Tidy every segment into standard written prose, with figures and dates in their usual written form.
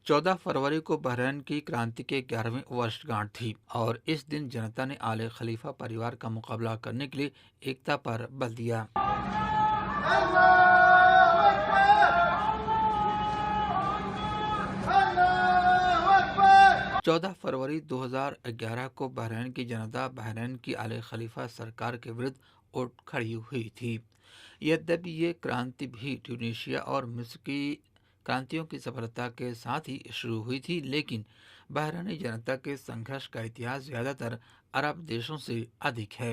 14 फरवरी को बहरीन की क्रांति के 11वीं वर्षगांठ थी और इस दिन जनता ने आले खलीफा परिवार का मुकाबला करने के लिए एकता पर बल दिया। 14 फरवरी 2011 को बहरीन की जनता बहरीन की आले खलीफा सरकार के विरुद्ध उठ खड़ी हुई थी। यद्यपि ये क्रांति भी ट्यूनीशिया और मिस्र की क्रांतियों की सफलता के साथ ही शुरू हुई थी, लेकिन बहरीनी जनता के संघर्ष का इतिहास ज्यादातर अरब देशों से अधिक है।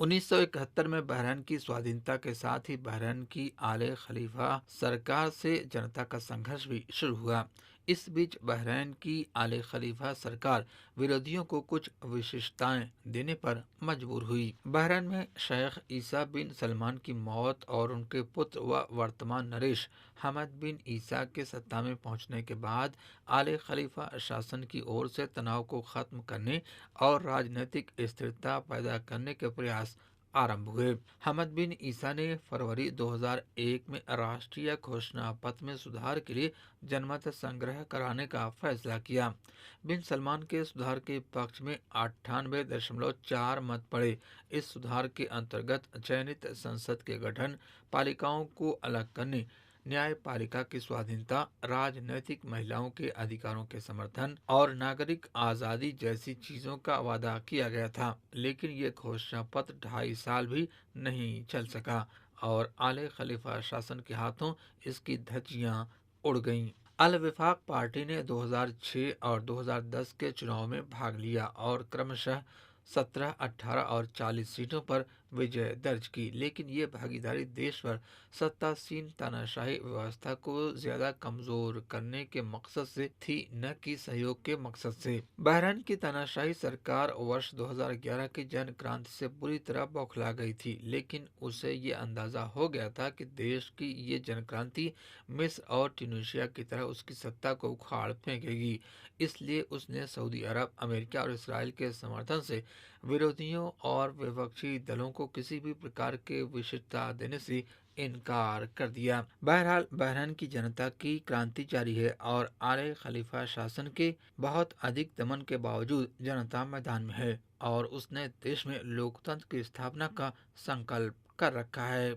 1971 में बहरीन की स्वाधीनता के साथ ही बहरीन की आले खलीफा सरकार से जनता का संघर्ष भी शुरू हुआ। इस बीच बहरीन की आले खलीफा सरकार विरोधियों को कुछ विशेषताएं देने पर मजबूर हुई। बहरीन में शेख ईसा बिन सलमान की मौत और उनके पुत्र व वर्तमान नरेश हमद बिन ईसा के सत्ता में पहुंचने के बाद आले खलीफा शासन की ओर से तनाव को खत्म करने और राजनीतिक स्थिरता पैदा करने के प्रयास आरंभ हुए। हमद बिन ईसा ने फरवरी 2001 में राष्ट्रीय घोषणा पत्र में सुधार के लिए जनमत संग्रह कराने का फैसला किया। बिन सलमान के सुधार के पक्ष में 98.4 मत पड़े। इस सुधार के अंतर्गत चयनित संसद के गठन, पालिकाओं को अलग करने, न्यायपालिका की स्वाधीनता, राजनैतिक महिलाओं के अधिकारों के समर्थन और नागरिक आज़ादी जैसी चीजों का वादा किया गया था। लेकिन ये घोषणा पत्र 2.5 साल भी नहीं चल सका और आले खलीफा शासन के हाथों इसकी धज्जियां उड़ गईं। अल विफाक पार्टी ने 2006 और 2010 के चुनाव में भाग लिया और क्रमशः 17, 18 और 40 सीटों पर विजय दर्ज की, लेकिन ये भागीदारी देश भर सत्तासीन तानाशाही व्यवस्था को ज्यादा कमजोर करने के मकसद से थी, न कि सहयोग के मकसद से। बहरीन की तानाशाही सरकार वर्ष 2011 की जन क्रांति से बुरी तरह बौखला गई थी, लेकिन उसे ये अंदाजा हो गया था कि देश की ये जन क्रांति मिस्र और ट्यूनीशिया की तरह उसकी सत्ता को उखाड़ फेंकेगी। इसलिए उसने सऊदी अरब, अमेरिका और इसराइल के समर्थन से विरोधियों और विपक्षी दलों को किसी भी प्रकार के विशिष्टता देने से इनकार कर दिया। बहरहाल बहरीन की जनता की क्रांति जारी है और आले खलीफा शासन के बहुत अधिक दमन के बावजूद जनता मैदान में है और उसने देश में लोकतंत्र की स्थापना का संकल्प कर रखा है।